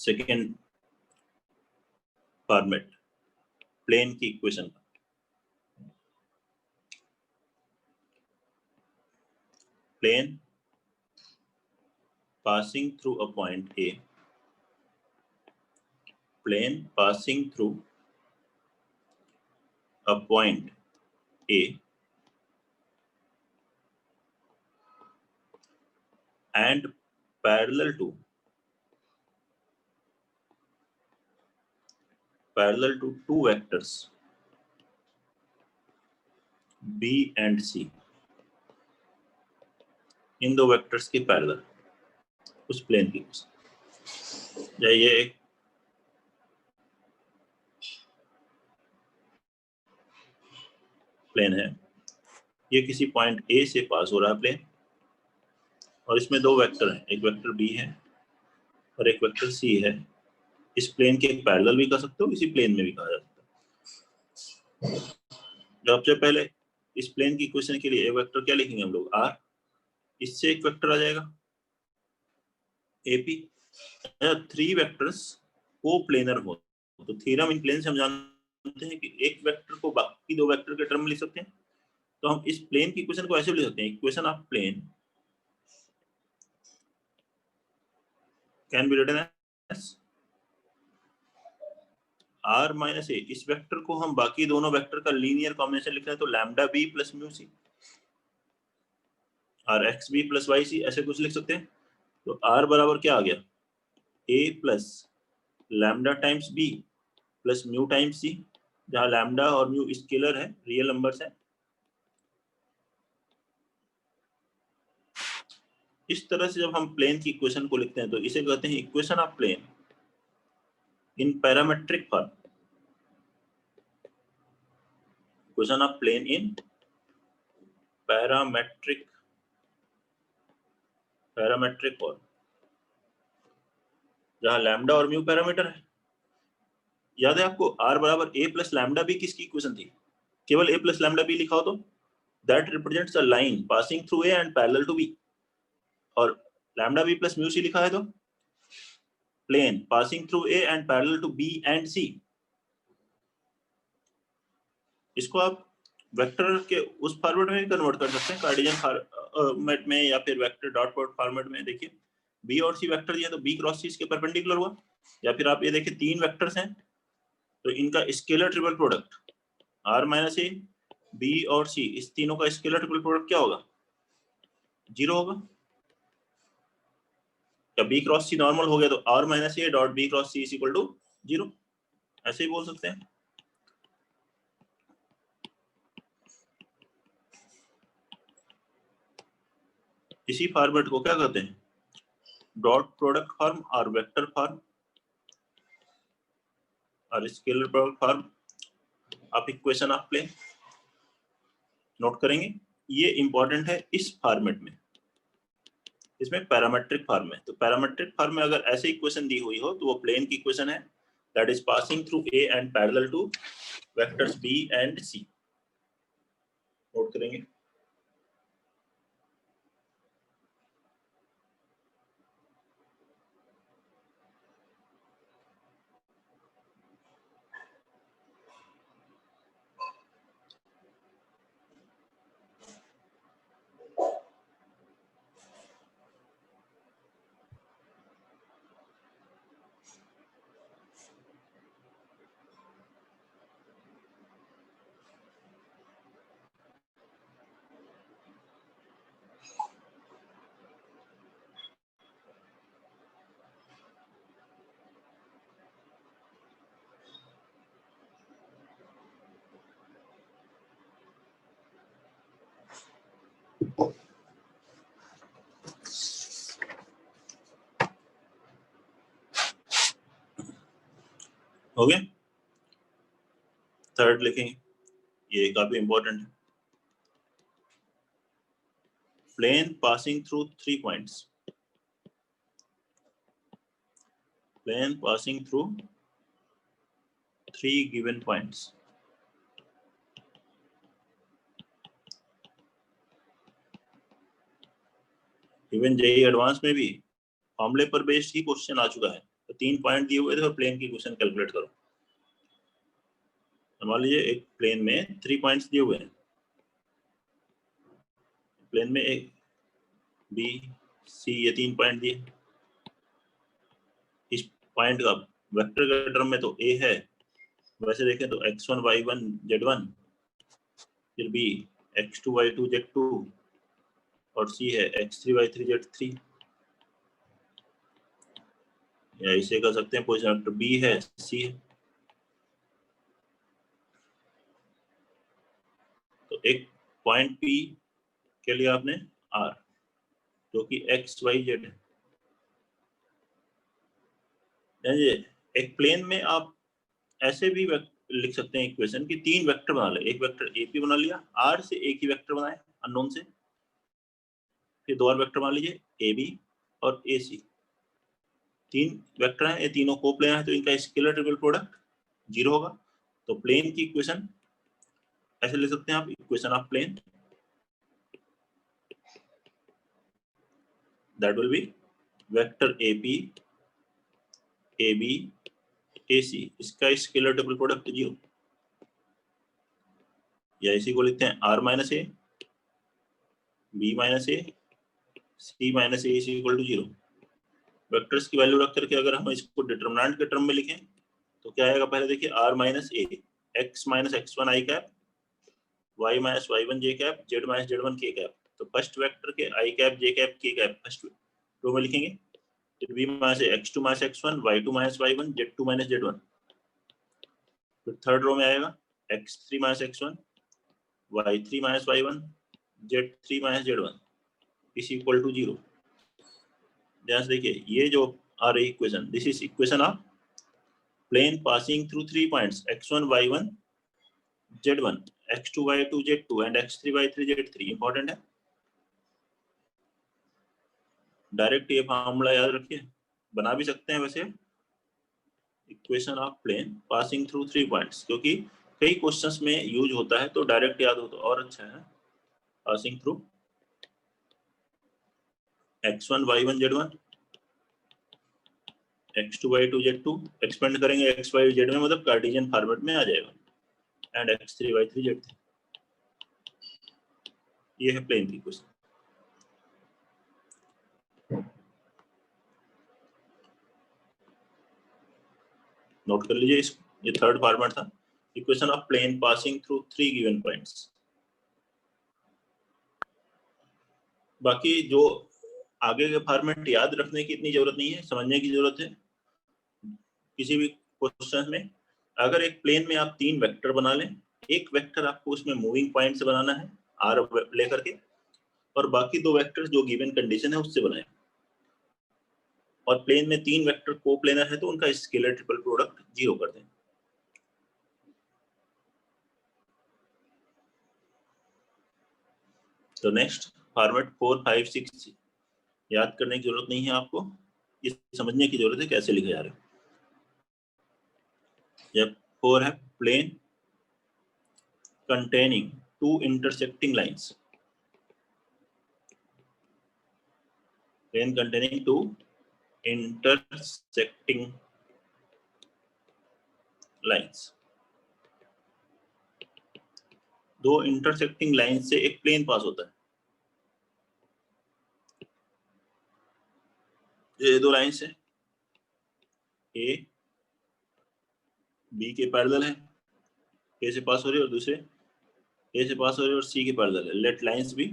Second format plane की equation का। Plane passing through a point A, plane passing through a point A and parallel to two vectors B and C, इन दो vectors के parallel उस plane की या ये एक प्लेन है, ये किसी पॉइंट ए से पास हो रहा है प्लेन, और इसमें दो वेक्टर हैं, एक वेक्टर बी है और एक वेक्टर सी है। इस प्लेन के पैरेलल भी कह सकते हो, इसी प्लेन में भी कहा जा सकता है। सबसे पहले इस प्लेन की इक्वेशन के लिए ए वेक्टर क्या लिखेंगे हम लोग, आर, इससे एक वेक्टर आ जाएगा एपी। थ्री वेक्टर्स को प्लेनर हो तो थ्योरम इन प्लेन से हम जानते हैं कि एक वेक्टर को बाकी दो वेक्टर के टर्म में लिख सकते हैं। तो हम इस प्लेन की इक्वेशन को ऐसे लिख सकते हैं, equation of plane can be written as r minus a. इस वेक्टर को हम बाकी दोनों वेक्टर का लीनियर कॉम्बिनेशन लिख रहे हैं तो lambda b plus mu c और x b plus y c, ऐसे कुछ लिख सकते हैं। तो आर बराबर क्या आ गया, a plus lambda times b plus mu times c, जहां लैम्डा और म्यू स्केलर है, रियल नंबर्स है। इस तरह से जब हम प्लेन की इक्वेशन को लिखते हैं तो इसे कहते हैं equation of plane in parametric form. Equation of plane in parametric form, जहां लैम्डा और म्यू पैरामीटर है। याद है आपको आर बराबर ए प्लस लैम्डा बी किसकी इक्वेशन थी, केवल ए प्लस लैम्डा बी लिखा हो तो that represents a line passing through A and parallel to b, और lambda b plus mu c लिखा है तो plane passing through A and parallel to B and सी। इसको आप वेक्टर के उस फॉर्मेट में कन्वर्ट कर सकते हैं, कार्टेशियन फॉर्मेट में या फिर वेक्टर डॉट प्रोडक्ट फॉर्मेट में। देखिए बी और सी वेक्टर दिया तो बी क्रॉस सी इसके परपेंडिकुलर हुआ, या फिर आप ये देखिए तीन वेक्टर्स हैं तो इनका scalar triple product R minus ए, बी और सी, इस तीनों का स्केलर ट्रिपल प्रोडक्ट क्या होगा, 0 होगा। या बी क्रॉस सी नॉर्मल हो गया तो R minus A dot B cross C is equal to 0, ऐसे ही बोल सकते हैं। इसी फॉर्मेट को क्या कहते हैं, डॉट प्रोडक्ट फॉर्म और वेक्टर फॉर्म और स्केलर प्रोडक्ट फॉर्म आप इक्वेशन ऑफ प्लेन नोट करेंगे। ये इंपॉर्टेंट है इस फॉर्मेट में, इसमें पैरामेट्रिक फॉर्म है। तो पैरामेट्रिक फॉर्म में अगर ऐसे इक्वेशन दी हुई हो तो वो प्लेन की इक्वेशन है, that is passing through A and parallel to vectors B and C. Note करेंगे। हो गया, थर्ड लिखेंगे, ये काफी इंपॉर्टेंट है। Plane passing through 3 points, plane passing through 3 given points. Even JEE advance में भी फॉर्मूले पर बेस्ड ही क्वेश्चन आ चुका है, तो 3 पॉइंट दिए हुए थे और प्लेन की इक्वेशन कैलकुलेट करो। मान लीजिए एक प्लेन में 3 पॉइंट्स दिए हुए हैं, प्लेन में एक बी सी ये 3 पॉइंट दिए। इस पॉइंट का वेक्टर के टर्म में तो ए है, वैसे देखें तो x1 y1 z1, फिर b x2 y2 z2 और c है x3 y3 z3, या इसे कर सकते हैं पोजीशन वेक्टर b है c है। तो एक पॉइंट p के लिए आपने r जो कि x y z है। एक प्लेन में आप ऐसे भी लिख सकते हैं इक्वेशन कि 3 वेक्टर बना ले। एक वेक्टर ए पी बना लिया, आर से एक ही वेक्टर बनाए अननोन से, फिर 2 और वेक्टर मान लीजिए ए बी और ए सी। 3 वेक्टर हैं, ये तीनों को प्लेन है तो इनका स्केलर ट्रिपल प्रोडक्ट 0 होगा। तो प्लेन की इक्वेशन ऐसे ले सकते हैं आप, equation of plane that will be vector A P A B A C, इसका स्केलर ट्रिपल प्रोडक्ट 0, या इसी को लिखते हैं R minus A B minus A C minus A equal to 0। Vectors की वैल्यू रख करके अगर हम इसको डिटरमिनेंट के टर्म में लिखें तो क्या आएगा, पहले देखिए R minus A X minus x1 I cap y minus y1 J cap z minus z1 K cap. तो फर्स्ट वेक्टर के I cap J cap K cap first row में लिखेंगे, फिर b minus x2 minus x1 y2 minus y1 z2 minus z1। फिर third row में आएगा x3 minus x1 y3 minus y1 z3 minus z1 is equal to 0। ध्यान से देखिए ये जो आ रही equation, this is equation of plane passing through 3 points x1 y1 z1 x2 y2 z2 and x3 y3 z3। Important है, direct ये formula याद रखिए, बना भी सकते हैं वैसे equation of plane passing through 3 points, क्योंकि कई क्वेश्चंस में यूज होता है तो डायरेक्ट याद हो तो और अच्छा है। Passing through x1 y1 z1 x2 y2 z2, expand करेंगे x y z में, मतलब कार्टेशियन फॉर्मेट में आ जाएगा, एंड x3 y3 z3। ये है प्लेन की इक्वेशन। नोट कर लीजिए इसको, ये थर्ड फॉर्मेट था, equation of plane passing through 3 given points. बाकी जो आगे के फॉर्मेट याद रखने की इतनी जरूरत नहीं है, समझने की जरूरत है। किसी भी क्वेश्चन में अगर एक प्लेन में आप 3 वेक्टर बना लें, एक वेक्टर आपको उसमें मूविंग पॉइंट से बनाना है आर लेकर के, और बाकी 2 वेक्टर जो गिवन कंडीशन है उससे बनाए, और प्लेन में 3 वेक्टर कोप्लेनर है तो उनका स्केलर ट्रिपल प्रोडक्ट 0 कर दें। तो नेक्स्ट फॉर्मेट 4 5 6 याद करने की जरूरत नहीं है आपको, ये समझने की जरूरत है कैसे लिखे जा रहे हैं। जब 4 है plane containing 2 intersecting lines, plane containing 2 intersecting lines। 2 intersecting lines से एक प्लेन पास होता है। ये 2 लाइन्स है, ए बी के पैरेलल है, ए से पास हो रही है, और दूसरे ए से पास हो रही है और सी के पैरेलल है। लेट लाइन्स भी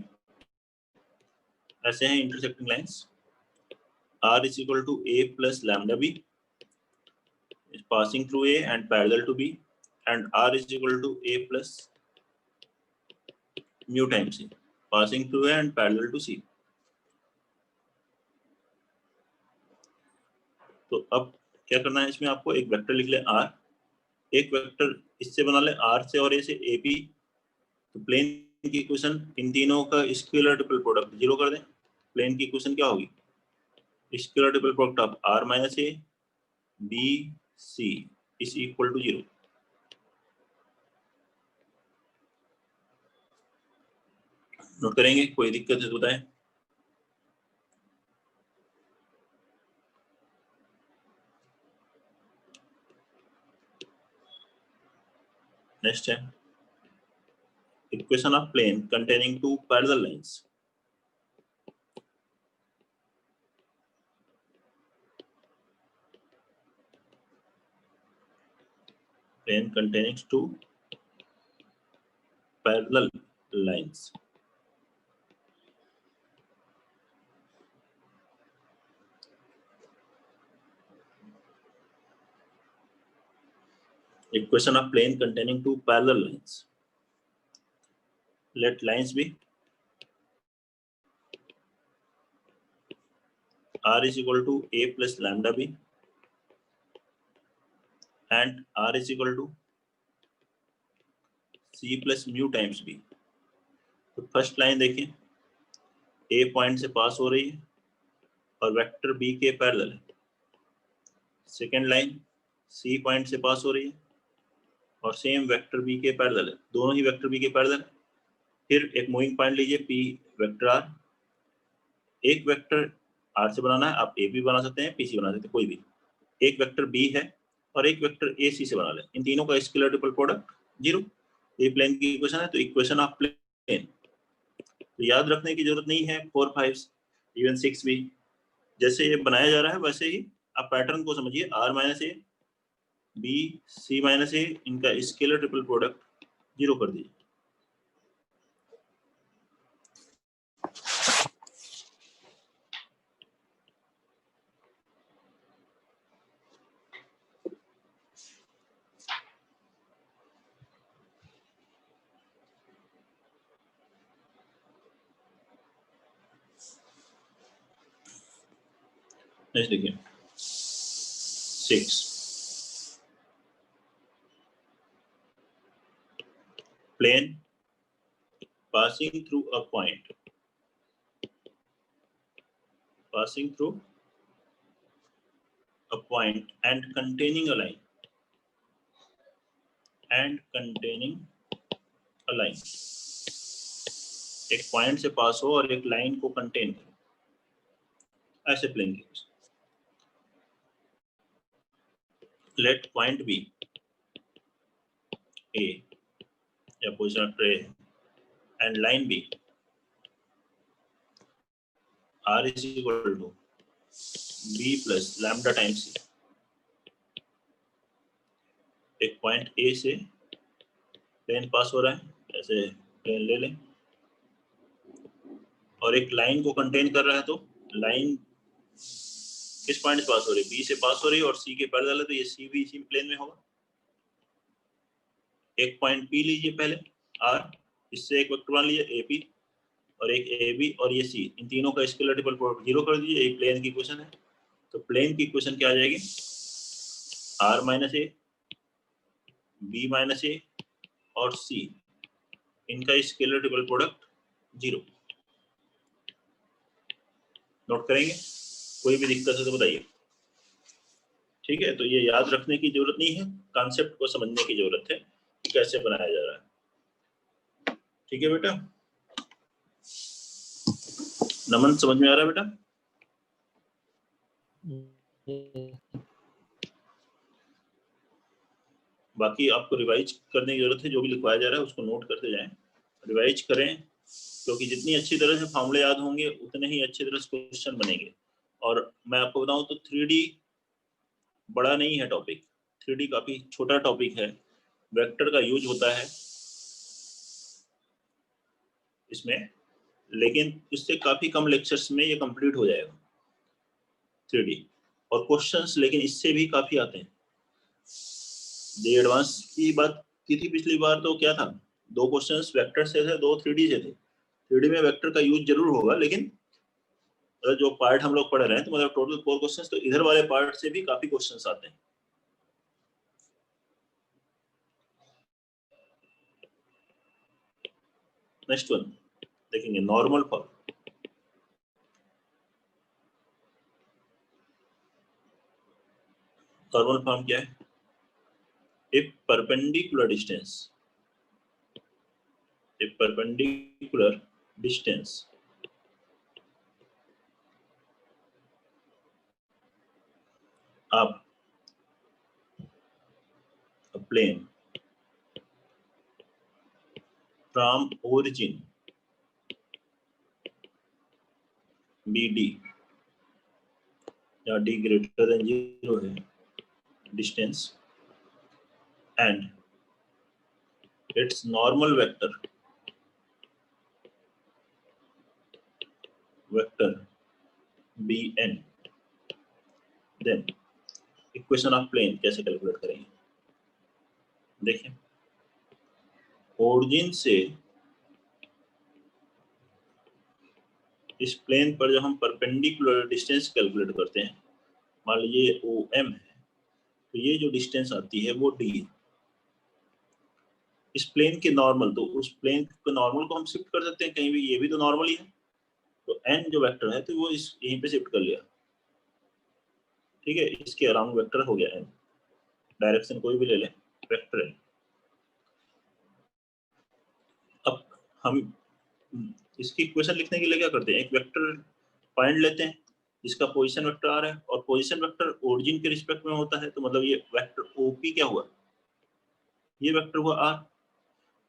ऐसे हैं intersecting lines. R is equal to A plus lambda B is passing through A and parallel to B, and R is equal to A plus mu times C passing through A and parallel to C। तो अब क्या करना है, इसमें आपको एक vector लिख ले R, एक वेक्टर इससे बना ले R से और A से AP। तो प्लेन की इक्वेशन इन तीनों का स्केलर ट्रिपल प्रोडक्ट 0 कर दें। प्लेन की इक्वेशन क्या होगी, scalar triple product of R माइनस A B C is equal to 0। Note करेंगे, कोई दिक्कत है तो बताएं। नेक्स्ट है equation of plane containing two parallel lines. Plane containing two parallel lines. Equation of plane containing two parallel lines. Let lines be r is equal to a plus lambda b and r is equal to c plus mu times b। तो first line देखिए, a point से पास हो रही है और vector b के parallel है। Second line c point से पास हो रही है और सेम वेक्टर b के पैरेलल है, दोनों ही वेक्टर b के पैरेलल है। फिर एक मूविंग पॉइंट लीजिए p वेक्टर r, एक वेक्टर r से बनाना है, आप a भी बना सकते हैं, p से बना सकते हैं, कोई भी। एक वेक्टर b है और एक वेक्टर ac से बना ले, इन तीनों का स्केलर ट्रिपल प्रोडक्ट 0। ये प्लेन की इक्वेशन है, तो इक्वेशन ऑफ प्लेन तो याद रखने की जरूरत नहीं है। 4, 5 इवन 6 भी जैसे ये बनाया जा रहा है वैसे ही आप पैटर्न को समझिए। r minus A b c minus a, इनका स्केलर ट्रिपल प्रोडक्ट 0 कर दीजिए। नेक्स्ट देखिए 6, plane passing through a point, and containing a line, एक पॉइंट से पास हो और एक लाइन को कंटेन करे, ऐसे प्लेन की। लेट पॉइंट बी ए या position A and line B r is equal to b plus lambda times c। एक पॉइंट ए से प्लेन पास हो रहा है, ऐसे प्लेन ले लें, और एक लाइन को कंटेन कर रहा है, तो लाइन किस पॉइंट से पास हो रही है, बी से पास हो रही है और सी के पैरेलल है, तो ये सी भी इसी प्लेन में होगा। एक पॉइंट पी लीजिए पहले r, इससे एक वेक्टर बना लीजिए AP और एक AB और ये C, इन तीनों का स्केलर ट्रिपल प्रोडक्ट 0 कर दीजिए। एक प्लेन की इक्वेशन है, तो प्लेन की इक्वेशन क्या आ जाएगी, r minus A B minus a और C, इनका स्केलर ट्रिपल प्रोडक्ट 0। नोट करेंगे, कोई भी दिक्कत है तो बताइए। ठीक है, तो ये याद रखने की जरूरत नहीं है, कॉन्सेप्ट को समझने की जरूरत है कि कैसे बनाया जा रहा है। ठीक है बेटा, नमन समझ में आ रहा है बेटा? बाकी आपको रिवाइज करने की जरूरत है, जो भी लिखवाया जा रहा है उसको नोट करते जाएं, रिवाइज करें, क्योंकि जितनी अच्छी तरह से फॉर्मूले याद होंगे उतने ही अच्छी तरह से क्वेश्चन बनेंगे। और मैं आपको बताऊं तो 3D बड़ा नहीं है टॉपिक, 3D काफी छोटा टॉपिक है, वेक्टर का यूज होता है इसमें, लेकिन इससे काफी कम लेक्चर्स में ये कंप्लीट हो जाएगा 3D। और क्वेश्चंस लेकिन इससे भी काफी आते हैं। जे एडवांस की बात की थी पिछली बार, तो क्या था, 2 क्वेश्चंस वेक्टर से थे, 2 3D से थे। 3D में वेक्टर का यूज जरूर होगा, लेकिन जो पार्ट हम लोग पढ़ रहे हैं तो मतलब टोटल 4 क्वेश्चंस, तो इधर वाले पार्ट से भी काफी क्वेश्चंस आते हैं। नेक्स्ट वन देखेंगे, नॉर्मल फॉर्म। नॉर्मल फॉर्म क्या है, if perpendicular distance of a plane from origin BD या D greater than 0 है distance and its normal vector Bn, then equation of plane कैसे कैलकुलेट करेंगे? देखिए, ओरिजिन से इस प्लेन पर जब हम परपेंडिकुलर डिस्टेंस कैलकुलेट करते हैं, मान लीजिए OM है, तो ये जो डिस्टेंस आती है वो D है। इस प्लेन के नॉर्मल, तो उस प्लेन के नॉर्मल को हम शिफ्ट कर सकते हैं कहीं भी, ये भी तो नॉर्मल ही है, तो n जो वेक्टर है तो वो इस यहीं पे शिफ्ट कर लिया, ठीक है, इसके अराउंड वेक्टर हो गया n, डायरेक्शन कोई भी ले लें, वेक्टर n। अब हम इसकी इक्वेशन लिखने के लिए क्या करते हैं, एक वेक्टर पॉइंट लेते हैं जिसका पोजीशन वेक्टर आ रहा है, और पोजीशन वेक्टर ओरिजिन के रिस्पेक्ट में होता है, तो मतलब ये वेक्टर OP क्या हुआ, ये वेक्टर हुआ R।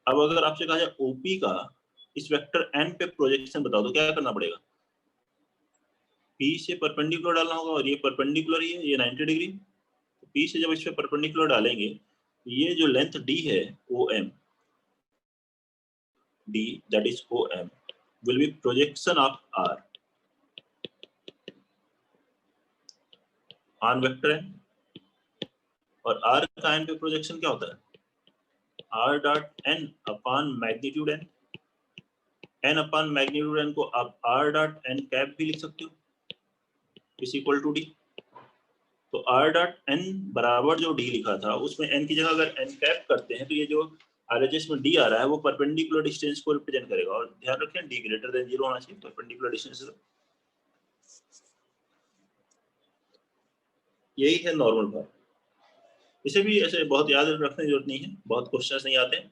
अब अगर आपसे कहा जाए OP का इस वेक्टर n पे प्रोजेक्शन बताओ, तो क्या करना पड़ेगा, P से परपेंडिकुलर डालना होगा, और ये परपेंडिकुलर ही है, ये 90 डिग्री, तो P से जब इस पे परपेंडिकुलर डालेंगे, तो ये जो लेंथ D है OM, D that is OM will be projection of R on vector n, और R का n पे प्रोजेक्शन क्या होता है, R dot n upon magnitude n, n upon magnitude n को आप R डॉट n कैप भी लिख सकते हो, इज इक्वल टू D। तो R डॉट n बराबर जो D लिखा था, उसमें n की जगह अगर n कैप करते हैं, तो ये जो RHS में D आ रहा है वो परपेंडिकुलर डिस्टेंस को रिप्रेजेंट करेगा, और ध्यान रखें D ग्रेटर देन 0 होना चाहिए परपेंडिकुलर डिस्टेंस। यही है नॉर्मल पार्ट। इसे भी ऐसे बहुत याद रखने की जरूरत नहीं है, बहुत क्वेश्चंस नहीं आते।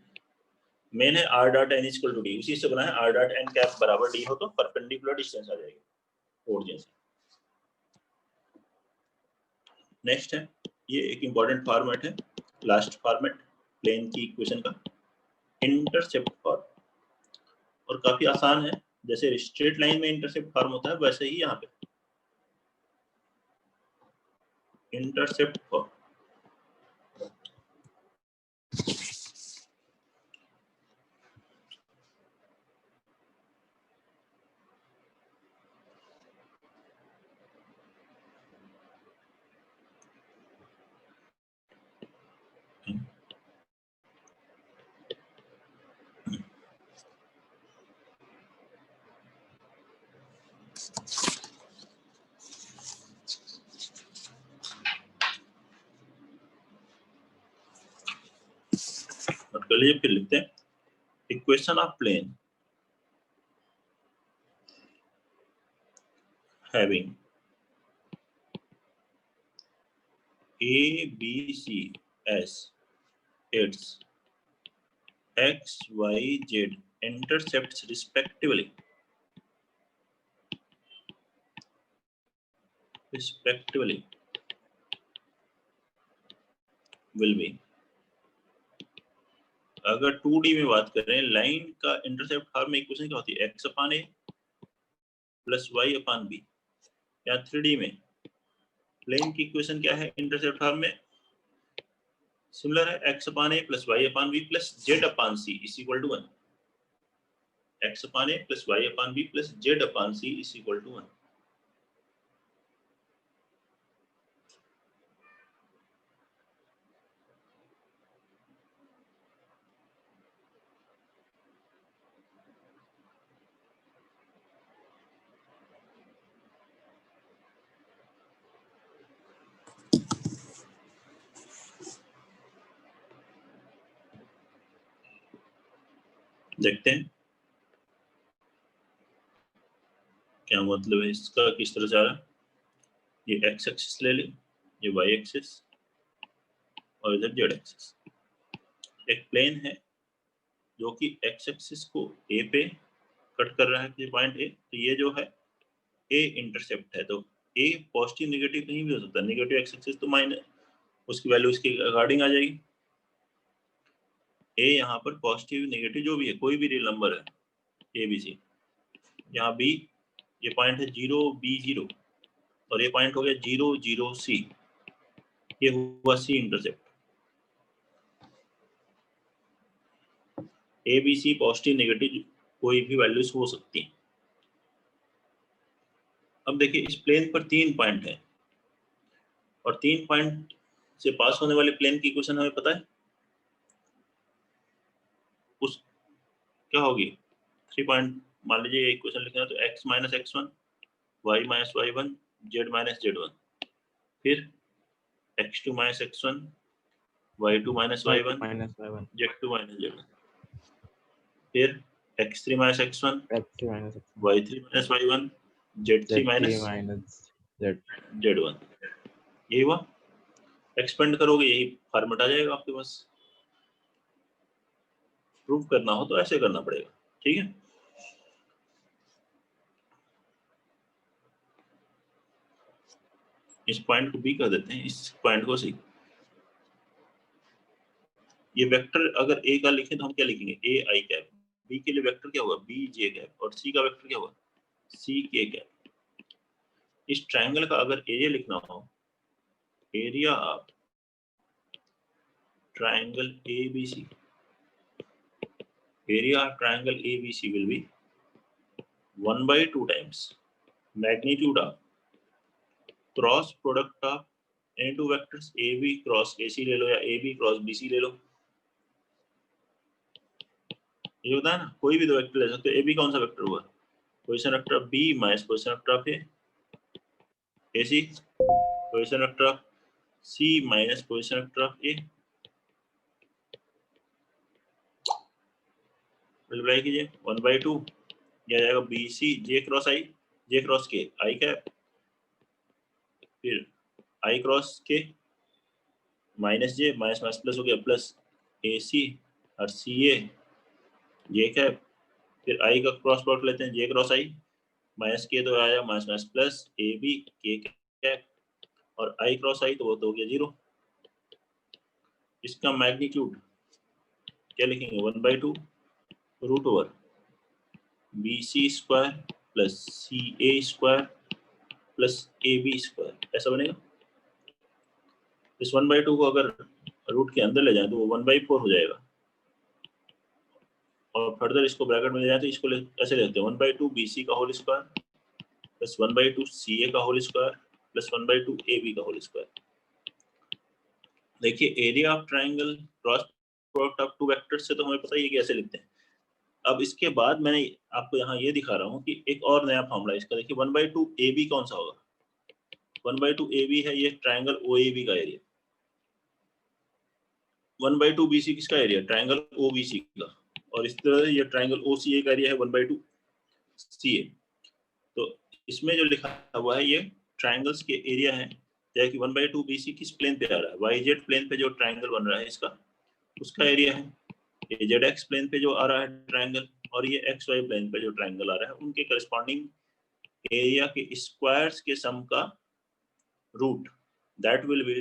मेन है R dot n equal to D, उसी से बना है R डॉट n कैप बराबर D हो तो परपेंडिकुलर डिस्टेंस आ जाएगी ओरिजिन से। नेक्स्ट है, ये एक इंपॉर्टेंट फॉर्मेट है, लास्ट फॉर्मेट प्लेन की इक्वेशन का, इंटरसेप्ट फॉर्म, और काफी आसान है, जैसे स्ट्रेट लाइन में इंटरसेप्ट फॉर्म होता है वैसे ही यहाँ पे इंटरसेप्ट फॉर्म। चलिए फिर लिखते हैं, equation of plane having A, B, C as its x, y, z intercepts respectively will be, अगर 2D में बात करें, लाइन का इंटरसेप्ट फॉर्म में इक्वेशन क्या होती है, x upon a plus y upon b, या 3D में प्लेन की इक्वेशन क्या है इंटरसेप्ट फॉर्म में, सिमिलर है, x upon a plus y upon b plus z upon c is equal to 1, x upon a plus y upon b plus z upon c is equal to 1। देखते हैं क्या मतलब है इसका, किस तरह जा रहा है। ये x एक्सिस ले ली, ये y एक्सिस, और इधर z एक्सिस। एक प्लेन है जो कि x एक्सिस को a पे कट कर रहा है पॉइंट a, तो ये जो है a इंटरसेप्ट है, तो a पॉजिटिव नेगेटिव कहीं भी हो सकता है, नेगेटिव x एक्सिस तो माइनस उसकी वैल्यू इसके अकॉर्डिंग आ जाएगी। ए यहाँ पर पॉजिटिव नेगेटिव जो भी है, कोई भी रियल नंबर है ए बी सी। यहाँ बी, ये पॉइंट है 0 B 0 और ये पॉइंट हो गया 0 0 C, ये हुआ c intercept. A b c positive negative कोई भी वैल्यूज हो सकती हैं। अब देखिए इस प्लेन पर 3 पॉइंट है और 3 पॉइंट से पास होने वाले प्लेन की इक्वेशन हमें पता है, उस क्या होगी 3 पॉइंट, मान लीजिए इक्वेशन लिखना है तो x minus x1 y minus y1 z minus z1, फिर x2 minus x1 y2 minus y1 z2 minus z1, फिर x3 minus x1 y3 minus y1 z3 minus z1। यही हुआ, एक्सपेंड करोगे यही फॉर्मेट आ जाएगा आपके पास। प्रूव करना हो तो ऐसे करना पड़ेगा, ठीक है। इस पॉइंट को बी कर देते हैं, इस पॉइंट को सी। ये वेक्टर अगर ए का लिखें तो हम क्या लिखेंगे, ए आई कैप। बी के लिए वेक्टर क्या होगा, बी जे कैप, और सी का वेक्टर क्या होगा, सी के कैप। इस ट्रायंगल का अगर एरिया लिखना हो, area of triangle ABC, area of triangle ABC will be 1/2 times magnitude of cross product of any two vectors AB cross AC ले लो या AB क्रॉस BC ले लो। ये होता है ना, कोई भी दो वेक्टर ले सकते हो। AB कौन सा वेक्टर हुआ, position vector of B minus position vector of AC, position vector of C minus position vector of A। Multiply कीजिए 1/2, यह जाएगा BC J cross I, J cross K I cap, फिर I cross K minus J minus minus plus हो गया plus AC और CA J cap, फिर I का cross product लेते हैं J cross I, minus K तो आया minus minus plus AB K cap और I क्रॉस I तो वो तो हो गया 0। इसका मैग्नीट्यूड क्या लिखेंगे, 1/2 root over BC square plus CA square plus AB square, ऐसा बनेगा। इस 1/2 को अगर रूट के अंदर ले जाए तो वो 1/4 हो जाएगा, और फर्दर इसको ब्रैकेट में ले जाए तो इसको ऐसे लेते हैं 1/2 BC का होल स्क्वायर प्लस 1/2 CA का होल स्क्वायर प्लस 1/2 AB का होल स्क्वायर। देखिए area of triangle cross product of two vectors से तो हमें पता ही है कि ऐसे लिखते हैं। अब इसके बाद मैंने आपको यहाँ ये दिखा रहा हूँ कि एक और नया फॉर्मूला इसका। देखिए 1/2 AB कौन सा होगा, 1/2 AB है ये ट्रायंगल OAB का एरिया। 1/2 BC किसका एरिया, ट्रायंगल OBC का, और इस तरह ये ट्रायंगल OCA का एरिया है 1/2 CA। तो इसमें जो लिखा हुआ है ये ट्रायंगल्स के एरिया है, जैसे कि 1/2 BC किस प्लेन पे आ रहा है, YZ प्लेन पे जो ट्रायंगल बन रहा है इसका, उसका एरिया है। ये ZX प्लेन पे जो आ रहा है ट्रायंगल, और ये XY प्लेन पे जो ट्रायंगल आ रहा है, उनके करस्पॉन्डिंग एरिया के स्क्वायर्स के सम का root, that will be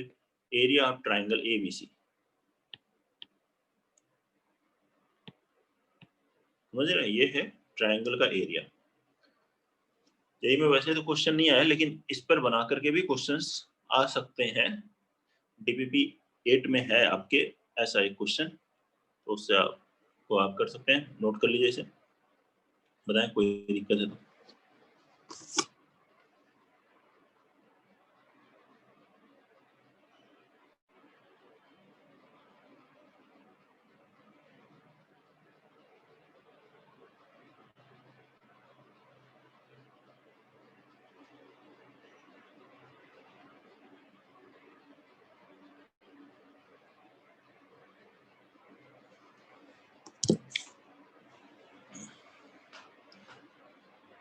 area of triangle ABC। समझ रहे हैं, ये है ट्रायंगल का एरिया। यही में वैसे तो क्वेश्चन नहीं आया, लेकिन इस पर बना करके भी क्वेश्चंस आ सकते हैं। DPP 8 में है आपके ऐसा एक क्वेश्चन, तो उससे आपको आप कर सकते हैं, नोट कर लीजिए इसे, बताएं कोई दिक्कत है तो।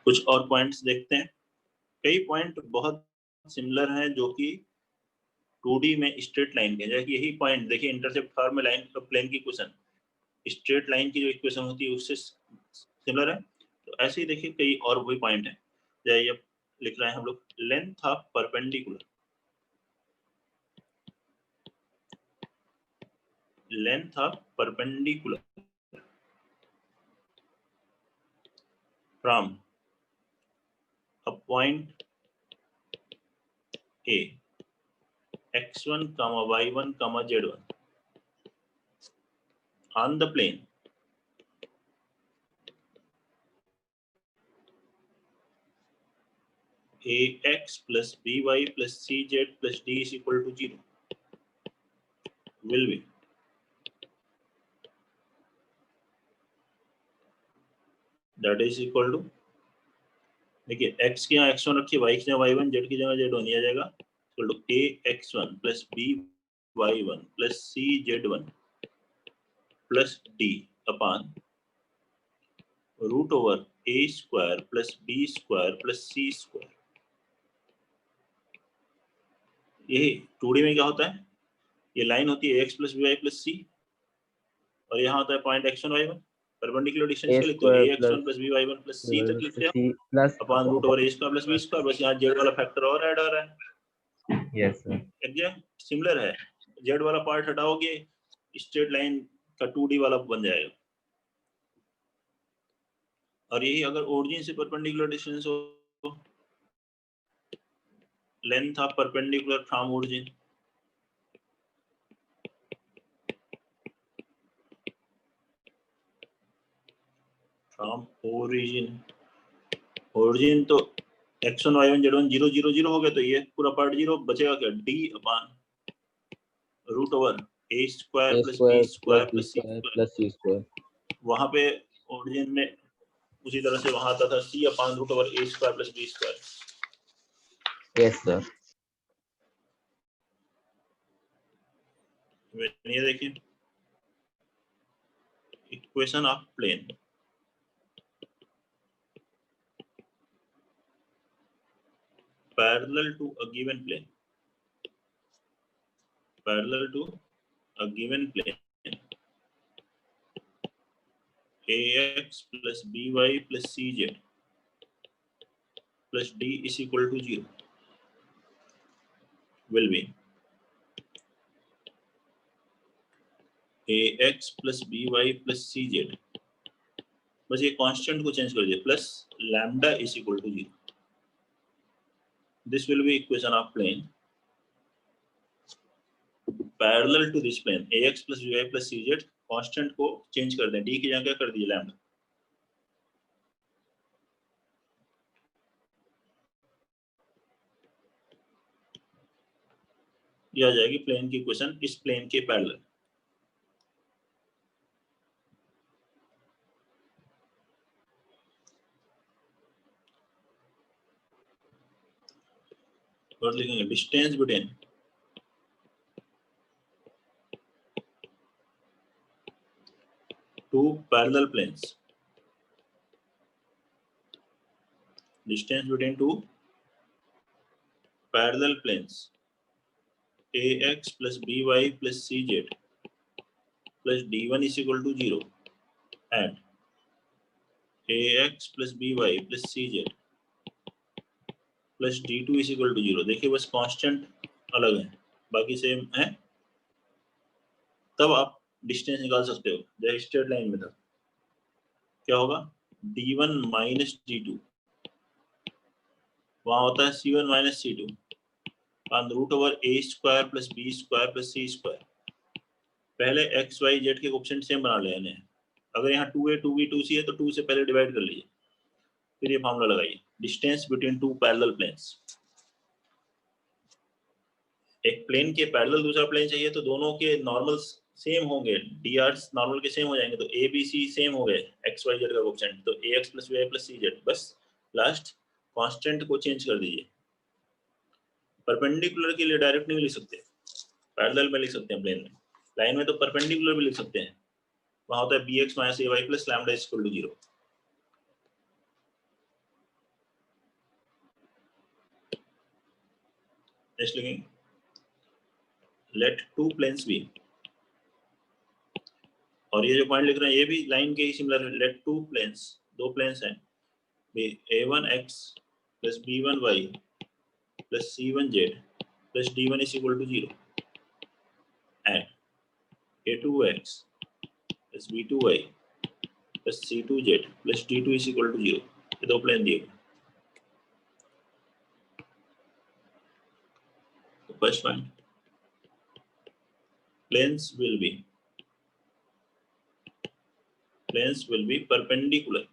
कुछ और पॉइंट्स देखते हैं। कई पॉइंट बहुत सिमिलर हैं जो कि 2D में स्ट्रेट लाइन के, जैसे यही पॉइंट देखिए इंटरसेप्ट फॉर्म में लाइन का प्लेन की इक्वेशन, स्ट्रेट लाइन की जो इक्वेशन होती है उससे सिमिलर है। तो ऐसे ही देखिए कई और वही पॉइंट है, जैसे ये लिख रहे हैं हम लोग, length of perpendicular, length of perpendicular from a point A x1 comma y1 comma z1 on the plane ax plus by plus cz plus d is equal to 0 will be that is equal to, देखिए x की यहाँ x1 रखिए, y की जगह y1, z की जगह z1 आ जाएगा, equal to ax1 plus by1 plus cz1 plus d upon root over a square plus b square plus c square। यही 2D में क्या होता है, ये लाइन होती है ax plus by plus c और यहाँ होता है point x1 y1, perpendicular distance क्या लिखते हो, ax1 plus by1 plus c तक लिखते हो upon root over a square plus b square, बस यहाँ z वाला फैक्टर और ऐड हो रहा है। यस सर, एग्जैक्ट सिमिलर है, z वाला पार्ट हटाओगे स्ट्रेट लाइन का 2D वाला बन जाएगा। और यही अगर ओरिजिन से परपेंडिकुलर डिस्टेंस हो, length of perpendicular from origin, from origin तो x1 y1 z1 0 0 0 हो गया, तो ये पूरा पार्ट 0 बचेगा क्या, d upon root over a square plus b square plus c square. वहां पे ओरिजिन में उसी तरह से वहां आता था c upon root over a square plus b square. Yes sir, ये देखिए equation of plane, parallel to a given plane, parallel to a given plane ax plus by plus cz plus d is equal to 0 will be ax plus by plus cz, बस ये constant को change कर दिया, plus lambda is equal to 0। This will be equation of plane parallel to this plane ax plus by plus cz, constant को change कर दें, d की जगह क्या कर दिए लैम्डा, ये आ जाएगी प्लेन की इक्वेशन इस प्लेन के पैरेलल। और लिखेंगे distance between two parallel planes, distance between two parallel planes ax plus by plus cz plus d1 is equal to 0 and ax plus by plus cz plus d2 is equal to 0। देखिए बस constant अलग है, बाकी same है, तब आप distance निकाल सकते हो। जैसे स्ट्रेट लाइन में था क्या होगा, d1 माइनस d2, वहां होता है c1 minus c2 on root over a square plus b square plus c square. पहले x y z के कोएफिशिएंट सेम बना लेने हैं, अगर यहाँ 2a 2b 2c है तो 2 से पहले डिवाइड कर लीजिए, फिर ये फॉर्मूला लगाइए, distance between two parallel planes. एक प्लेन के पैरेलल दूसरा प्लेन चाहिए तो दोनों के नॉर्मल सेम होंगे, डीआर नॉर्मल के सेम हो जाएंगे, तो ए बी सी सेम हो गए एक्स वाई जेड का कोएफिशिएंट, तो ax plus by plus cz, बस लास्ट कांस्टेंट को चेंज कर दीजिए। परपेंडिकुलर के लिए डायरेक्ट नहीं लिख सकते, पैरेलल में लिख सकते हैं प्लेन में, लाइन में तो परपेंडिकुलर भी लिख सकते हैं, वहां होता है bx minus ay plus lambda is equal to 0। Next लिखेंगे लेट टू प्लेन्स बी, और ये जो पॉइंट लिख रहे हैं ये भी लाइन के ही सिमिलर है, लेट टू प्लेन्स, दो प्लेन्स हैं, a1x plus b1y plus c1z plus d1 is equal to 0 and a2x plus b2y plus c2z plus d2 is equal to 0। ये दो प्लेन दिए। तो first point, planes will be perpendicular।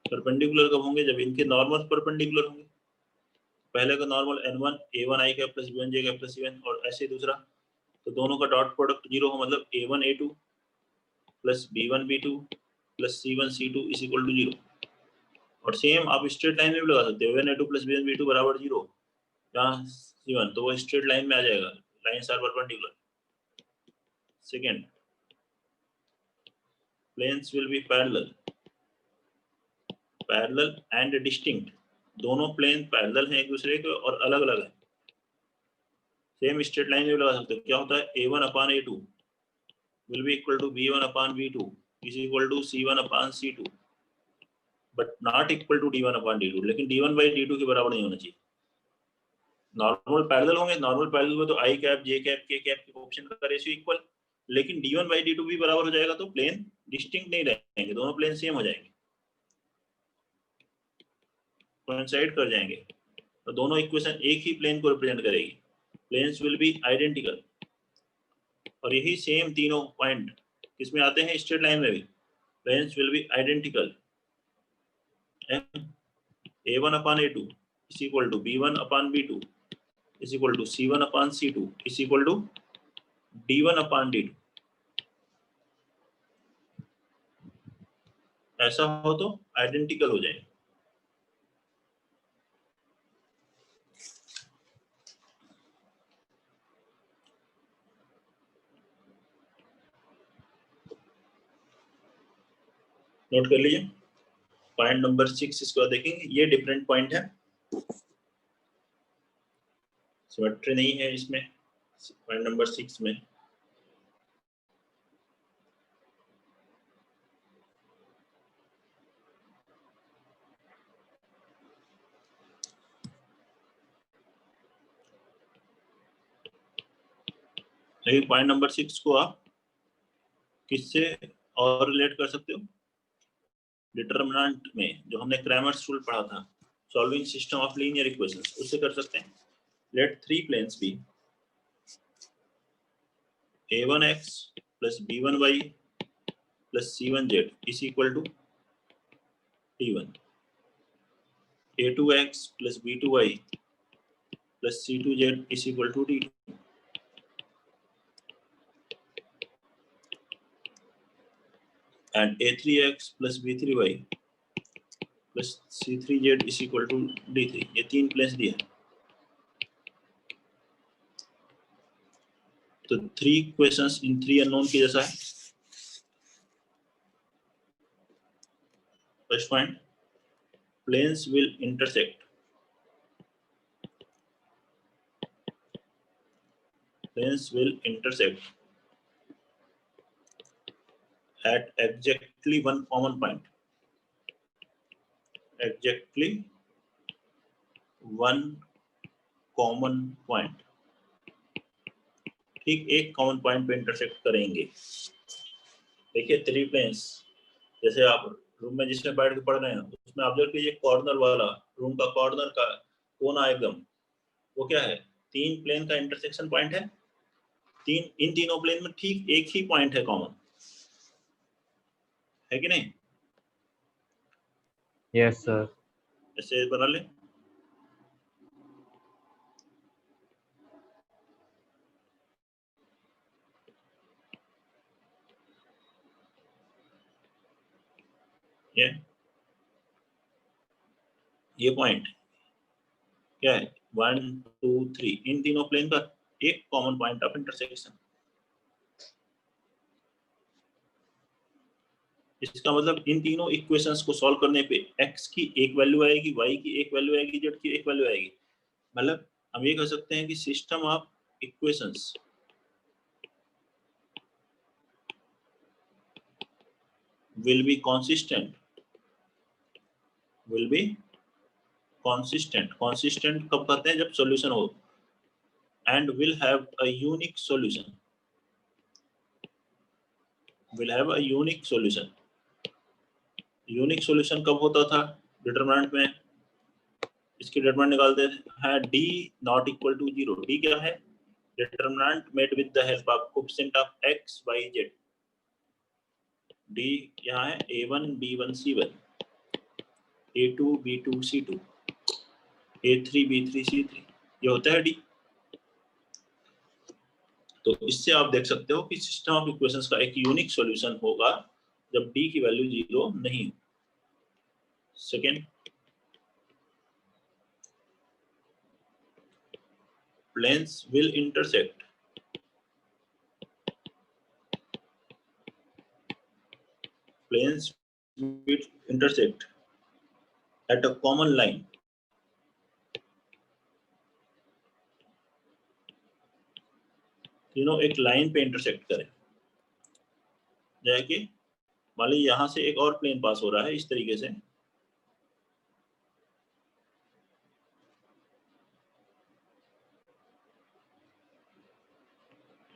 Perpendicular कब होंगे? जब इनके नॉर्मल परपेंडिकुलर होंगे। पहले का normal n1 a1 i cap plus b1 j cap plus c1 और ऐसे दूसरा, तो दोनों का डॉट प्रोडक्ट 0 हो, मतलब a1 a2 plus b1 b2 plus c1 c2 is equal to 0। और सेम आप स्ट्रेट लाइन में भी लगा सकते हो, a1 a2 plus b1 b2 बराबर 0 जहाँ c1, तो वो स्ट्रेट लाइन में आ जाएगा, lines are perpendicular. Second, planes will be parallel and distinct। दोनों प्लेन पैरेलल हैं एक दूसरे के और अलग अलग है। सेम स्ट्रेट लाइन में भी लगा सकते हो। क्या होता है? a1 upon a2 will be equal to b1 upon b2 is equal to c1 upon c2 but not equal to d1 upon d2। लेकिन d1 by d2 के बराबर नहीं होना चाहिए। नॉर्मल पैरेलल होंगे, नॉर्मल पैरेलल में तो i cap j cap k cap के कोएफिशिएंट का रेशियो इक्वल, लेकिन d1 by d2 भी बराबर हो जाएगा तो प्लेन डिस्टिंक्ट नहीं रहेंगे, दोनों प्लेन सेम हो जाएंगे, कोइंसाइड कर जाएंगे, तो दोनों इक्वेशन एक ही प्लेन को रिप्रेजेंट करेगी। Planes will be identical. और यही सेम तीनों पॉइंट किसमें आते हैं? स्ट्रेट लाइन में भी। Planes will be identical. a1 upon a2 is equal to b1 upon b2 is equal to c1 upon c2 is equal to d1 upon d2। ऐसा हो तो आइडेंटिकल हो जाए। नोट कर लीजिए पॉइंट नंबर 6। इसको देखेंगे, ये डिफरेंट पॉइंट है, सिमेट्री नहीं है इसमें। पॉइंट नंबर 6 में पॉइंट नंबर 6 को आप किससे और रिलेट कर सकते हो? डिटरमिनेंट में जो हमने क्रैमर्स रूल पढ़ा था, solving system of linear equations, उससे कर सकते हैं। Let three planes be a1x plus b1y plus c1z is equal to d1, a2x plus b2y plus c2z is equal to d2, and a3x plus b3y plus c3z is equal to d3। ये तीन planes दिए हैं। तो three equations in three unknown के जैसा है। First point, planes will intersect। Planes will intersect at exactly one common point। Exactly one common point। ठीक एक कॉमन पॉइंट पे इंटरसेक्ट करेंगे। देखिए थ्री प्लेन्स, जैसे आप रूम में जिसमें बैठ के पढ़ रहे हैं उसमें ऑब्जर्व कीजिए, कॉर्नर वाला रूम का कॉर्नर का कोना एकदम, वो क्या है? तीन प्लेन का इंटरसेक्शन पॉइंट है। इन तीनों प्लेन में ठीक एक ही पॉइंट है कॉमन, है कि नहीं? Yes sir. ऐसे बना ले। ये पॉइंट क्या है? 1 2 3, इन तीनों प्लेन का एक कॉमन पॉइंट ऑफ इंटरसेक्शन। इसका मतलब इन तीनों इक्वेशंस को सॉल्व करने पे x की एक वैल्यू आएगी, y की एक वैल्यू आएगी, z की एक वैल्यू आएगी। मतलब हम ये कह सकते हैं कि system of equations will be consistent। consistent कब कहते हैं? जब सॉल्यूशन हो। and will have a unique solution। will have a unique solution. Unique solution कब होता था डिटरमिनेंट में? इसकी डिटरमिनेंट निकालते हैं d not equal to 0. d क्या है? Determinant made with the help of coefficient of x y z. d यहाँ है a1 b1 c1, a2 b2 c2, a3 b3 c3. ये होता है d. तो इससे आप देख सकते हो कि सिस्टम ऑफ इक्वेशंस का एक यूनिक सॉल्यूशन होगा जब d की वैल्यू 0 नहीं हो. Second, planes will intersect. Planes will intersect at a common line. तीनों एक लाइन पे इंटरसेक्ट करें. जैसे कि मान लीजिए यहां से एक और प्लेन पास हो रहा है इस तरीके से.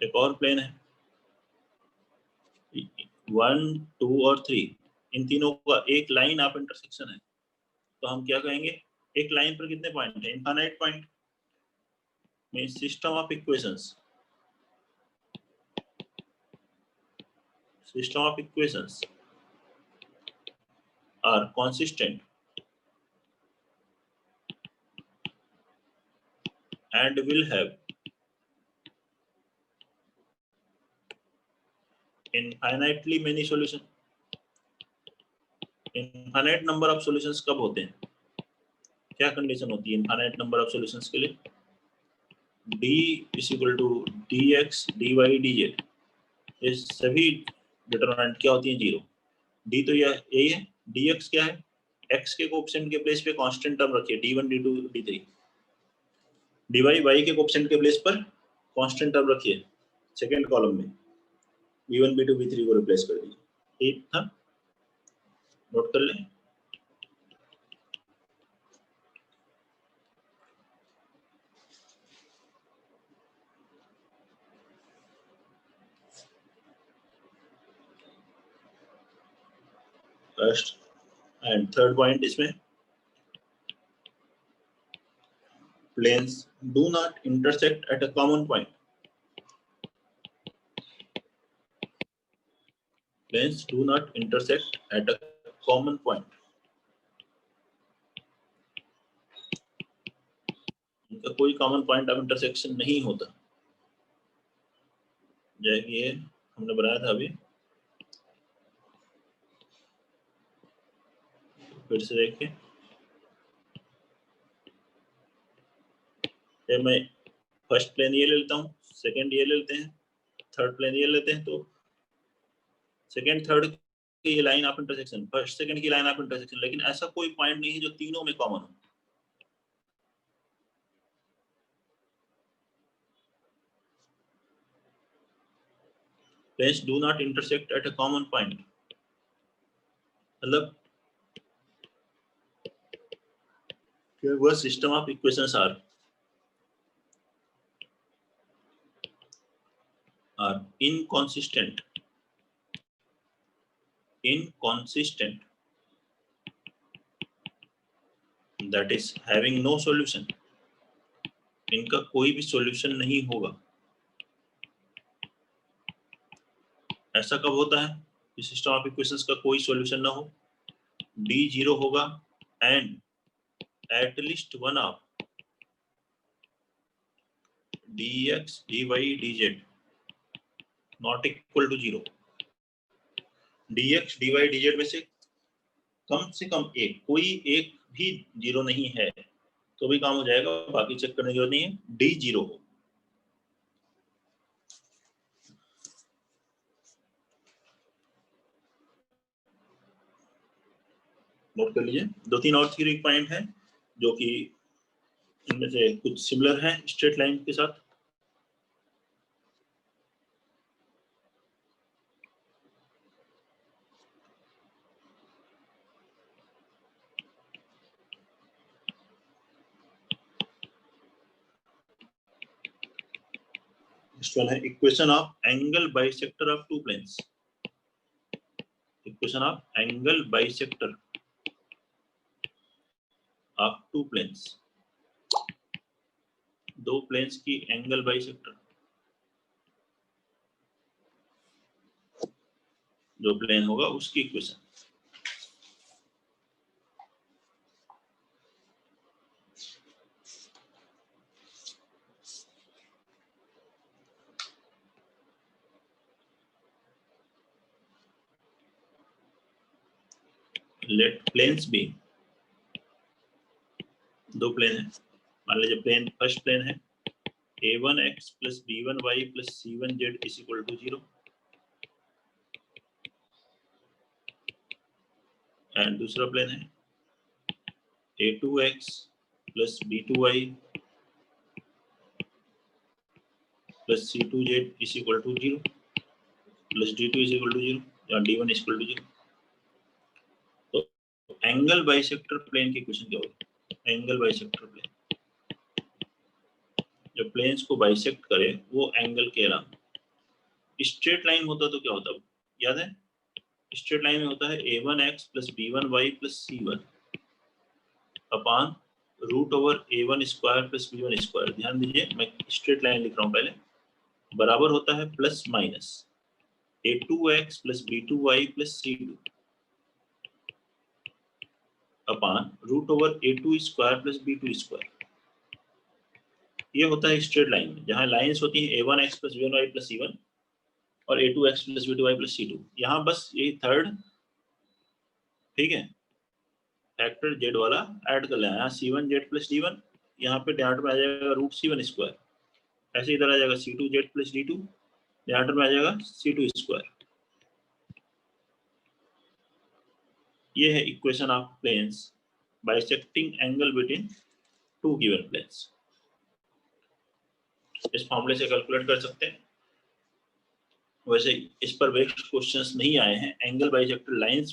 एक और प्लेन है 1 2 और 3. इन तीनों का एक लाइन ऑफ इंटरसेक्शन है. तो हम क्या कहेंगे? एक लाइन पर कितने पॉइंट है? Infinite point. में system of equations are consistent and will have infinitely many solutions. Infinite number of solutions कब होते हैं? क्या कंडीशन होती है इनफाइनाइट नंबर ऑफ सॉल्यूशंस के लिए? d is equal to dx dy dz. ये सभी डिटरमिनेंट क्या होती है? 0. d तो यही है. dx क्या है? x के कोएफिशिएंट के प्लेस पे कांस्टेंट टर्म रखिए d1 d2 d3. dy y के कोएफिशिएंट के प्लेस पर कांस्टेंट टर्म रखिए सेकंड कॉलम में. b1 b2 b3 को रिप्लेस कर दीजिए. ठीक था, नोट कर लें. फर्स्ट एंड थर्ड पॉइंट इसमें planes do not intersect at a common point. Planes do not intersect at a common point. इनका कोई कॉमन पॉइंट ऑफ इंटरसेक्शन नहीं होता. जैसे ये हमने बनाया था अभी, फिर से देखिए. मैं फर्स्ट प्लेन ये ले लेता हूँ, सेकंड ये ले लेते हैं, थर्ड प्लेन ये लेते हैं. तो सेकंड थर्ड की ये line of intersection, first second की लाइन ऑफ इंटरसेक्शन. लेकिन ऐसा कोई पॉइंट नहीं है जो तीनों में कॉमन हो. Planes do not intersect at a common point. मतलब वह system of equations are inconsistent that is having no solution. इनका कोई भी सॉल्यूशन नहीं होगा. ऐसा कब होता है कि सिस्टम ऑफ इक्वेशंस का कोई सॉल्यूशन ना हो? d 0 होगा and at least one of dx dy dz not equal to 0. dx dy dz में से कम एक, कोई एक भी 0 नहीं है तो भी काम हो जाएगा. बाकी चेक करने की जरूरत नहीं है. d 0 हो. नोट कर लीजिए. 2-3 और थ्योरी पॉइंट है जो कि इनमें से कुछ सिमिलर है स्ट्रेट लाइन के साथ. नेक्स्ट वन है equation of angle bisector of two planes. Equation of angle bisector of two planes, दो प्लेन्स की एंगल बाइसेक्टर, जो प्लेन होगा उसकी इक्वेशन। लेट प्लेन्स बी, दो प्लेन है, मान लीजिए प्लेन फर्स्ट प्लेन है a1x plus b1y plus c1z is equal to 0 and दूसरा प्लेन है a2x plus b2y plus c2z is equal to 0 plus d2 is equal to 0 या d1 इज इक्वल टू 0। तो angle bisector plane की equation क्या होगी? Angle bisector plane जो planes को bisect करे वो एंगल के अलावा, स्ट्रेट लाइन होता तो क्या होता, याद है? स्ट्रेट लाइन में होता है a1x plus b1y plus c1 upon root over a1 square plus b1 square. ध्यान दीजिए मैं स्ट्रेट लाइन लिख रहा हूँ पहले, बराबर होता है plus minus a2x plus b2y plus c2 upon root over a2 square plus b2 square. ये होता है स्ट्रेट लाइन में, जहाँ लाइंस होती हैं a1x plus b1y plus c1 और a2x plus b2y plus c2। यहाँ बस यही थर्ड, ठीक है, फैक्टर z वाला ऐड कर लेना। यहाँ c1z प्लस d1, यहाँ पे डिनोमिनेटर में आ जाएगा रूट c1 स्क्वायर, ऐसे इधर आ जाएगा c2z प्लस d2, डिनोमिनेटर में आ जाएगा c2 स्क्वायर। ये है equation of planes bisecting angle between two given planes. इस फॉर्मूले से कैलकुलेट कर सकते हैं। वैसे इस पर बेस्ड क्वेश्चंस नहीं आए हैं, एंगल बाइसेक्टर लाइंस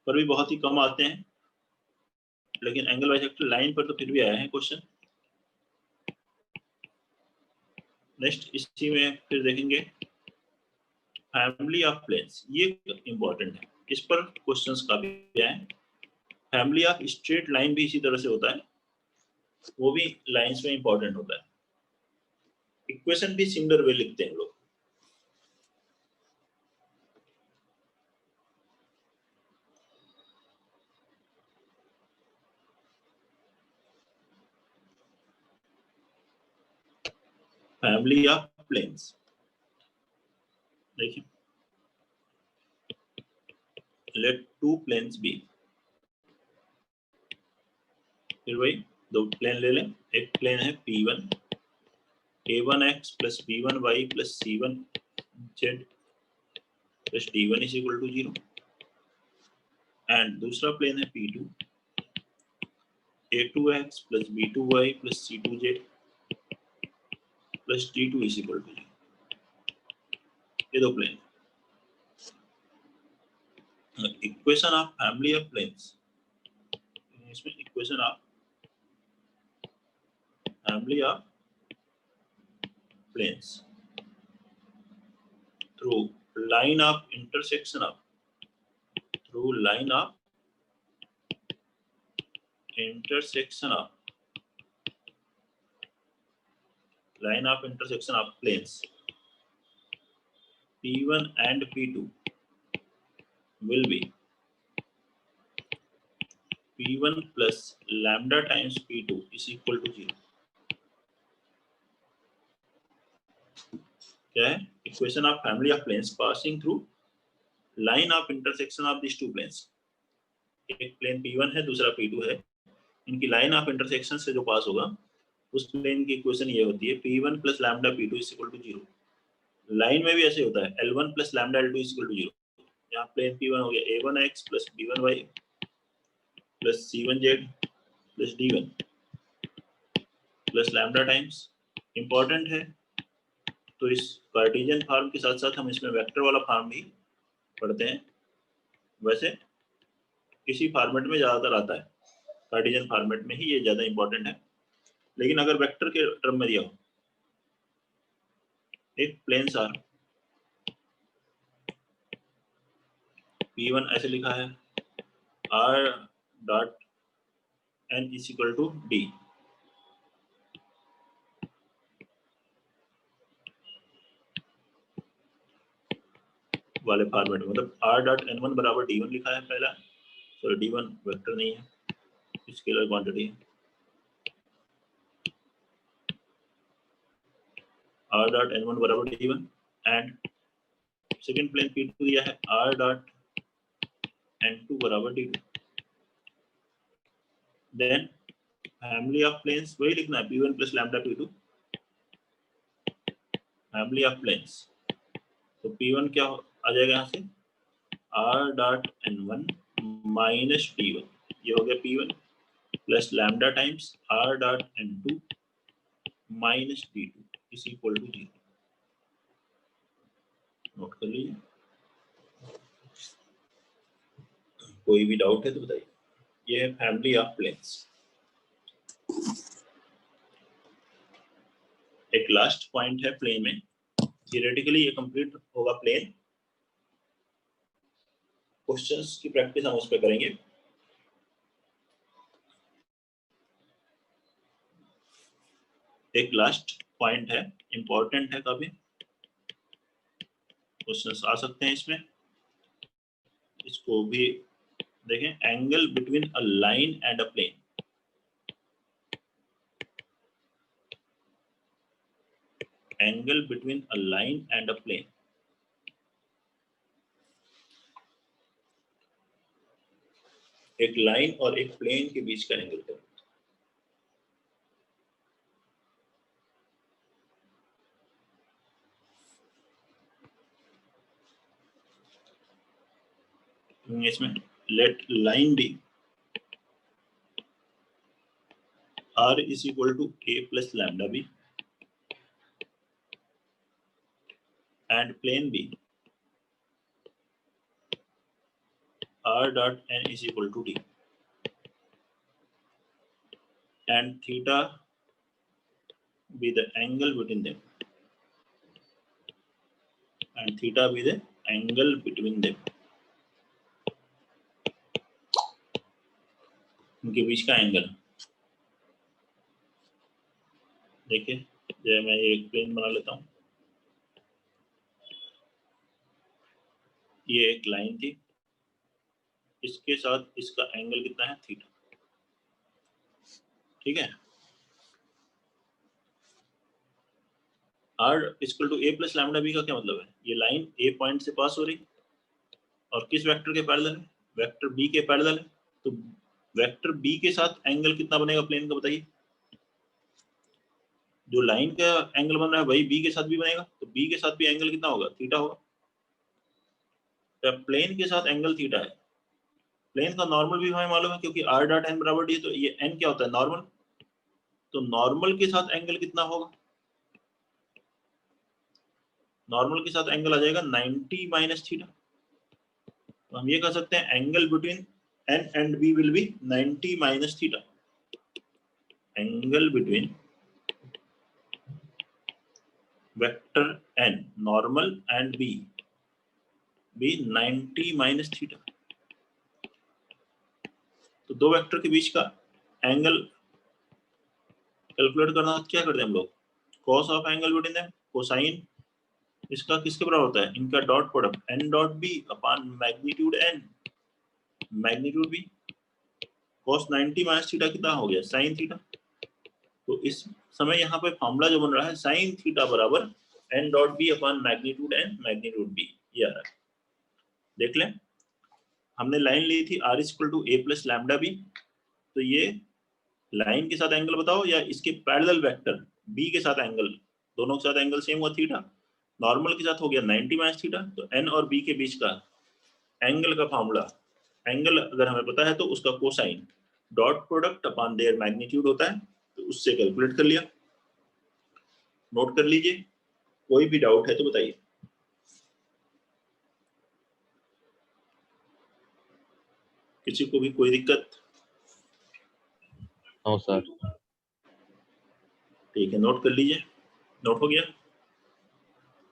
पर भी बहुत ही कम आते हैं, लेकिन एंगल बाइसेक्टर लाइन पर तो फिर भी आए हैं क्वेश्चन। नेक्स्ट इसी में फिर देखेंगे फैमिली ऑफ प्लेन्स, ये इंपॉर्टेंट है, इस पर क्वेश्चंस काफी आए। फैमिली ऑफ स्ट्रेट लाइन भी इसी तरह से होता है, वो भी लाइंस में इंपॉर्टेंट होता है। इक्वेशन भी सिमिलर वे लिखते हैं लोग। फैमिली ऑफ प्लेन्स देखिए, लेट टू प्लेन्स बी, फिर वही दो प्लेन ले लें। एक प्लेन है P1 a1x plus b1y plus c1z plus d1 is equal to 0 and दूसरा प्लेन है P2 a2x plus b2y plus c2z plus d2 is equal to 0। ये दो plane. Equation of family of planes, इसमें equation of family of planes through line of intersection of, through line of intersection of planes P1 and P2 will be P1 plus lambda times P2 is equal to 0। क्या है? Equation of family of planes passing through line of intersection of this two planes. एक plane P1 है, दूसरा P2 है, इनकी line of intersection से जो पास होगा उस प्लेन की इक्वेशन ये होती है P1 plus lambda P2 is equal to 0। Line में भी ऐसे होता है L1 plus lambda L2 is equal to 0। यहाँ प्लेन P1 हो गया a1x plus b1y plus c1z plus d1 plus lambda times. Important है, तो इस कार्टेशियन फॉर्म के साथ साथ हम इसमें वेक्टर वाला फॉर्म भी पढ़ते हैं। वैसे किसी फॉर्मेट में ज्यादातर आता है, कार्टेशियन फॉर्मेट में ही ये ज्यादा इंपॉर्टेंट है, लेकिन अगर वेक्टर के टर्म में दिया हो, एक प्लेन्स आर P1 ऐसे लिखा है R dot n is equal to D वाले फॉर्मेट में, मतलब R डॉट n1 बराबर D1 लिखा है पहला, तो D1 वेक्टर नहीं है, स्केलर क्वांटिटी है। R डॉट n1 बराबर D1 and second plane P2 दिया है R डॉट n2 बराबर D2। Then family of planes वही लिखना है, P1 plus lambda P2 family of planes. तो P1 क्या आ जाएगा यहाँ से, R dot n1 minus P1, ये हो गया P1 plus lambda times R dot n2 minus D2 is equal to 0। Note कर लीजिए, कोई भी डाउट है तो बताइए। ये है फैमिली ऑफ प्लेन्स। एक लास्ट पॉइंट है प्लेन में, थियोरेटिकली ये कंप्लीट होगा प्लेन, क्वेश्चंस की प्रैक्टिस हम उस पर करेंगे। एक लास्ट पॉइंट है, इंपॉर्टेंट है, काफी क्वेश्चंस आ सकते हैं इसमें, इसको भी देखें। Angle between a line and a plane, angle between a line and a plane. एक लाइन और एक प्लेन के बीच का एंगल है। इसमें let line B R is equal to A plus lambda B and plane B R dot n is equal to D and theta be the angle between them and theta be the angle between them, उनके बीच का angle. देखिए जब मैं ये plane बना लेता हूँ, ये एक लाइन थी, इसके साथ इसका एंगल कितना है, थीटा, ठीक है। R equal to A plus lambda B का क्या मतलब है, ये लाइन A पॉइंट से पास हो रही और किस वेक्टर के पैरेलल है, वेक्टर B के पैरेलल है। तो वेक्टर B के साथ एंगल कितना बनेगा प्लेन का, बताइए। जो लाइन का एंगल बन रहा है वही B के साथ भी बनेगा, तो B के साथ भी एंगल कितना होगा, थीटा होगा। तो प्लेन के साथ एंगल थीटा है। प्लेन का नॉर्मल भी हमें मालूम है, क्योंकि R डॉट n बराबर D, तो ये n क्या होता है, नॉर्मल। तो नॉर्मल के साथ एंगल कितना होगा, नॉर्मल के साथ एंगल आ जाएगा 90 माइनस थीटा। तो हम ये कह सकते हैं angle between n and B will be 90 minus theta. Angle between vector n normal and B भी 90 माइनस थीटा। तो दो वेक्टर के बीच का एंगल कैलकुलेट करना, क्या करते हैं हम लोग, cos of angle between them, cosine इसका किसके बराबर होता है, इनका dot product n dot b upon magnitude n, magnitude b। cos 90 minus theta कितना हो गया, sin थीटा। तो इस समय यहाँ पे फॉर्मूला जो बन रहा है sin थीटा बराबर n dot b upon magnitude n magnitude b, ये आ रहा है। देख लें, हमने लाइन ली थी R equal to A plus lambda B, तो ये लाइन के साथ एंगल बताओ या इसके पैरेलल वेक्टर B के साथ एंगल, दोनों के साथ एंगल सेम हुआ थीटा। नॉर्मल के साथ हो गया 90 माइनस थीटा, तो n और b के बीच का एंगल का फार्मूला, एंगल अगर हमें पता है तो उसका cosine dot product upon their magnitude होता है, तो उससे कैलकुलेट कर लिया। नोट कर लीजिए, कोई भी डाउट है तो बताइए। किसी को भी कोई दिक्कत? No sir. ठीक है, नोट कर लीजिए। नोट हो गया?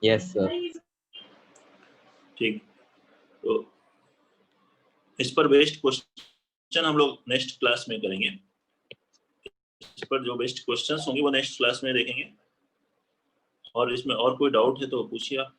Yes sir. ठीक, तो इस पर बेस्ड क्वेश्चन हम लोग नेक्स्ट क्लास में करेंगे। इस पर जो बेस्ड क्वेश्चंस होंगे वो नेक्स्ट क्लास में देखेंगे। और इसमें और कोई डाउट है तो पूछिए आप।